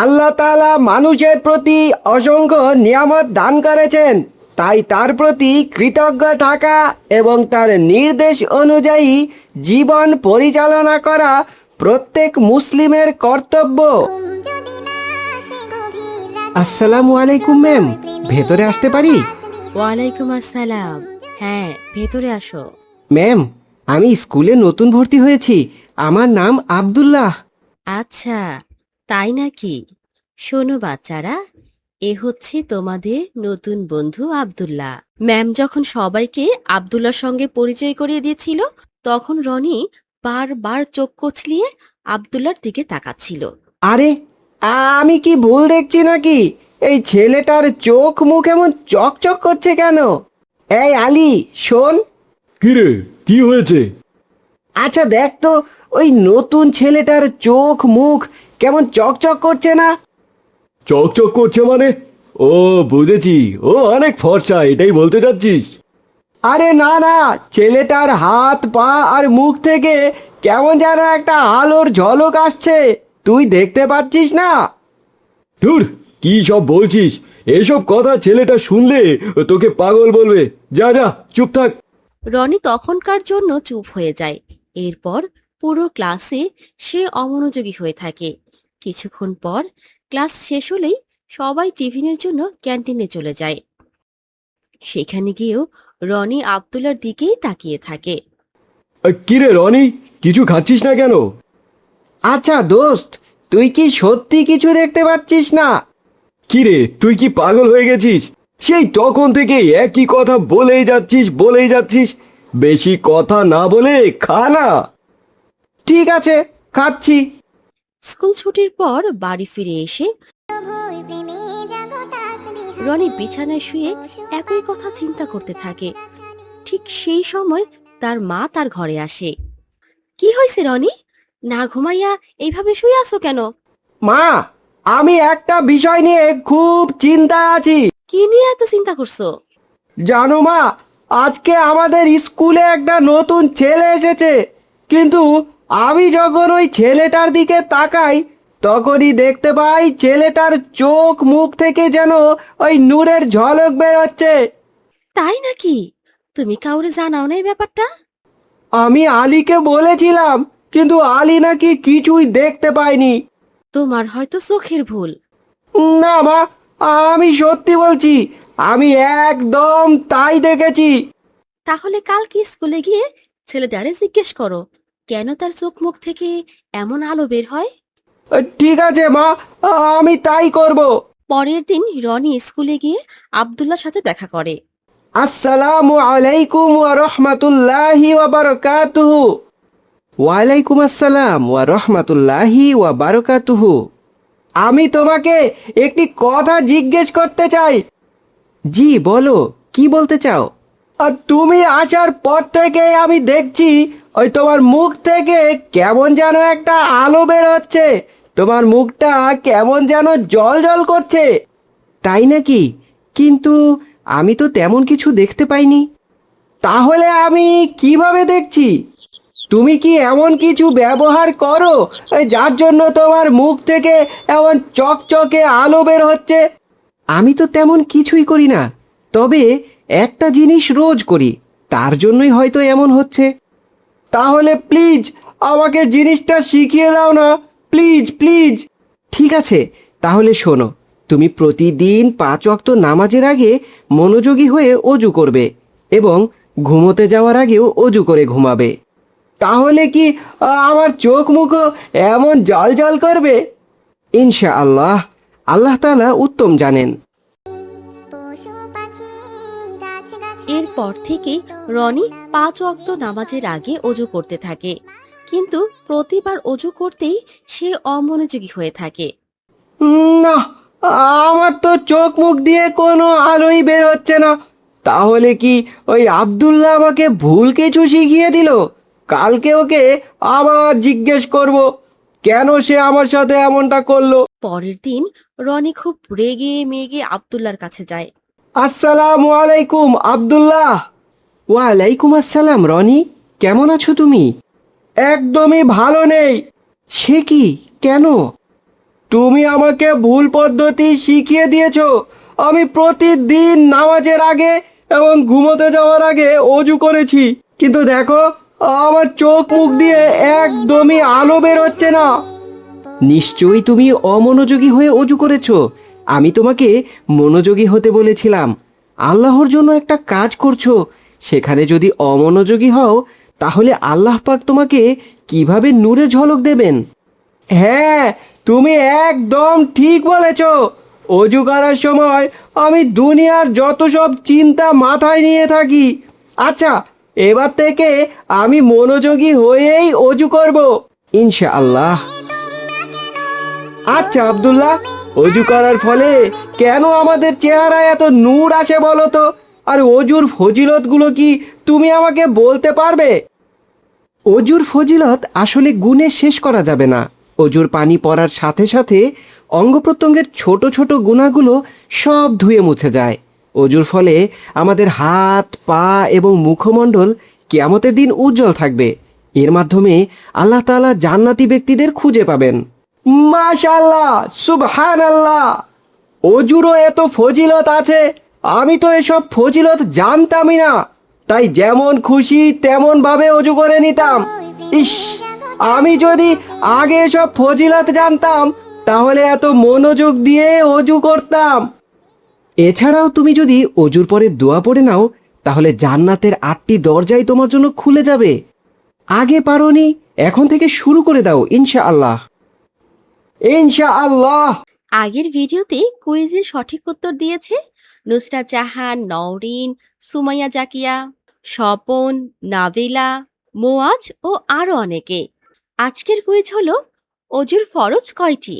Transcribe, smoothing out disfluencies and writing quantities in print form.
আল্লাহ তাআলা মানুষের প্রতি অসংখ্য নিয়ামত দান করেছেন, তাই তার প্রতি কৃতজ্ঞ থাকা এবং তার নির্দেশ অনুযায়ী জীবন পরিচালনা করা প্রত্যেক মুসলিমের কর্তব্য। আসসালামু আলাইকুম ম্যাম, ভেতরে আসতে পারি? ওয়ালাইকুম আসসালাম। হ্যাঁ, ভেতরে আসো। ম্যাম, আমি স্কুলে নতুন ভর্তি হয়েছি। আমার নাম আব্দুল্লাহ। আচ্ছা, তাই নাকি? শোনো বাচ্চারা, এ হচ্ছে তোমাদের নতুন বন্ধু আব্দুল্লাহ। ম্যাম যখন সবাইকে আব্দুল্লাহর সঙ্গে পরিচয় করিয়ে দিয়েছিল, তখন রনি বারবার চোখ কচলিয়ে আব্দুল্লাহর দিকে তাকাচ্ছিল। আরে, আমি কি ভুল দেখছি নাকি? এই ছেলেটার চোখ মুখ এমন চকচক করছে কেন? এই আলী, শোন। কিরে, কি হয়েছে? আচ্ছা দেখ তো, ওই নতুন ছেলেটার চোখ মুখ কেমন চকচক করছে না? চকচক করছে মানে? ও, বুঝেছি, ও অনেক ফর্সা, এটাই বলতে চাচ্ছিস? আরে না না, ছেলেটার হাত পা আর মুখ থেকে কেমন যেন একটা আলোর ঝলক আসছে। তুই দেখতে পাচ্ছিস না? ধুর, কি সব বলছিস? এসব কথা ছেলেটা শুনলে তোকে পাগল বলবে। যা যা, চুপ থাক। রনি তখনকার জন্য চুপ হয়ে যায়। এরপর পুরো ক্লাসে সে অমনোযোগী হয়ে থাকে। কিছুক্ষণ পর ক্লাস শেষ হলেই সবাই টিফিনের জন্য ক্যান্টিনে চলে যায়। সেখানে গিয়েও রনি আব্দুল্লার দিকেই তাকিয়ে থাকে। কিরে রনি, কিছু খাচ্ছিস না কেন? আচ্ছা দোস্ত, তুই কি সত্যি কিছু দেখতে পাচ্ছিস না? কিরে, তুই কি পাগল হয়ে গেছিস? সেই তখন থেকে একই কথা বলেই যাচ্ছিস। বেশি কথা না বলে খা না। ঠিক আছে, খাচ্ছি। স্কুল ছুটির পর বাড়ি ফিরে এসে রনি বিছানায় শুয়ে একই কথা চিন্তা করতে থাকে। ঠিক সেই সময় তার মা তার ঘরে আসে। কি হয়েছে রনি? না ঘুমাইয়া এইভাবে শুয়ে আছো কেন? মা, আমি একটা বিষয় নিয়ে খুব চিন্তায় আছি। কি নিয়ে এত চিন্তা করছো? জানো মা, আজকে আমাদের স্কুলে একটা নতুন ছেলে এসেছে, কিন্তু আমি যখন ওই ছেলেটার দিকে তাকাই, তখনই দেখতে পাই ছেলেটার চোখ মুখ থেকে যেন ওই নূরের ঝলক বেরোচ্ছে। তাই নাকি? তুমি কাউরে জানাও না এই ব্যাপারটা? আমি আলীকে বলেছিলাম, কিন্তু আলী নাকি কিছুই দেখতে পায়নি। তোমার হয়তো চোখের ভুল। না মা, আমি সত্যি বলছি, আমি একদম তাই দেখেছি। তাহলে কালকে স্কুলে গিয়ে ছেলেটারে জিজ্ঞেস করো কেন তার চোখ মুখ থেকে এমন আলো বের হয়। ঠিক আছে মা, আমি তাই করব। পরের দিন রনি স্কুলে গিয়ে আব্দুল্লাহর সাথে দেখা করে। আসসালামু আলাইকুম ওয়া রাহমাতুল্লাহি ওয়া বারাকাতুহু। ওয়ালাইকুম আসসালাম ওয়া রাহমাতুল্লাহি ওয়া বারাকাতুহু। আমি তোমাকে একটি কথা জিজ্ঞেস করতে চাই। জি বলো, কি বলতে চাও? আর তুমি আসার পর থেকে আমি দেখছি ওই তোমার মুখ থেকে কেমন যেন একটা আলো বের হচ্ছে। তোমার মুখটা কেমন যেন জল জল করছে। তাই নাকি? কিন্তু আমি তো তেমন কিছু দেখতে পাইনি। তাহলে আমি কিভাবে দেখছি? তুমি কি এমন কিছু ব্যবহার করো যার জন্য তোমার মুখ থেকে এমন চকচকে আলো বের হচ্ছে? আমি তো তেমন কিছুই করি না, তবে একটা জিনিস রোজ করি, তার জন্যই হয়তো এমন হচ্ছে। তাহলে প্লিজ আমাকে জিনিসটা শিখিয়ে দাও না, প্লিজ প্লিজ। ঠিক আছে, তাহলে শোনো। তুমি প্রতিদিন 5 ওয়াক্ত নামাজের আগে মনোযোগী হয়ে অজু করবে এবং ঘুমোতে যাওয়ার আগেও অজু করে ঘুমাবে। তাহলে কি আমার চোখ মুখও এমন জল জল করবে? ইনশাআল্লাহ, আল্লাহ তাআলা উত্তম জানেন। এরপর থেকে রনি 5 ওয়াক্ত নামাজের আগে অজু করতে থাকে, কিন্তু প্রতিবার অজু করতেই সে অমনোযোগী হয়ে থাকে। না, আমার তো চোখ মুখ দিয়ে কোনো আলোই বের হচ্ছে না। তাহলে কি ওই আব্দুল্লাহ আমাকে ভুল কিছু শিখিয়ে দিল? কালকে ওকে আবার জিজ্ঞেস করব কেন সে আমার সাথে এমনটা করলো। পরের দিন রনি খুব রেগে মেগে আব্দুল্লাহর কাছে যায়। আসসালামু আলাইকুম আব্দুল্লাহ। ওয়ালাইকুম আসসালাম রনি, কেমন আছো তুমি? একদমই ভালো নেই। সে কি, কেন? তুমি আমাকে ভুল পদ্ধতি শিখিয়ে দিয়েছো। আমি প্রতিদিন নামাজের আগে এবং ঘুমোতে যাওয়ার আগে অজু করেছি, কিন্তু দেখো আমার চোখ মুখ দিয়ে একদমই আলো বের হচ্ছে না। নিশ্চয়ই তুমি অমনোযোগী হয়ে অজু করেছো। আমি তোমাকে মনোযোগী হতে বলেছিলাম। আল্লাহর জন্য একটা কাজ করছো, সেখানে যদি অমনোযোগী হও তাহলে আল্লাহ পাক তোমাকে কিভাবে নূরের ঝলক দেবেন। হ্যাঁ, তুমি একদম ঠিক বলেছ। অজু করার সময় আমি দুনিয়ার যত সব চিন্তা মাথায় নিয়ে থাকি। আচ্ছা, এবার থেকে আমি মনোযোগী হয়েই অজু করব ইনশাআল্লাহ। আচ্ছা আব্দুল্লাহ, অজু করার ফলে কেন আমাদের চেহারায় এত নূর আসে বলো তো? আর অজুর ফজিলতগুলো কি তুমি আমাকে বলতে পারবে? অজুর ফজিলত আসলে গুণে শেষ করা যাবে না। অজুর পানি পড়ার সাথে সাথে অঙ্গ প্রত্যঙ্গের ছোট ছোট গুণাগুলো সব ধুয়ে মুছে যায়। অজুর ফলে আমাদের হাত, পা এবং মুখমণ্ডল কিয়ামতের দিন উজ্জ্বল থাকবে। এর মাধ্যমে আল্লাহ তাআলা জান্নাতি ব্যক্তিদের খুঁজে পাবেন। মাশাআল্লাহ, সুবহানাল্লাহ। অজুরও এত ফজিলত আছে, আমি তো এসব ফজিলত জানতামই না। তাই যেমন খুশি তেমন ভাবে অজু করে নিতাম। ইস, আমি যদি আগে এসব ফজিলত জানতাম তাহলে এত মনোযোগ দিয়ে অজু করতাম। এছাড়াও তুমি যদি অজুর পরে দোয়া পড়ে নাও তাহলে জান্নাতের 8টি দরজাই তোমার জন্য খুলে যাবে। আগে পারোনি, এখন থেকে শুরু করে দাও ইনশাআল্লাহ। ইনশাআল্লাহ। আগের ভিডিওতে কুইজের সঠিক উত্তর দিয়েছে নুসরাত জাহান, নওরিন, সুমাইয়া জাকিয়া, স্বপন, নাবিলা, মোয়াজ ও আরো অনেকে। আজকের কুইজ হলো অজুর ফরজ কয়টি?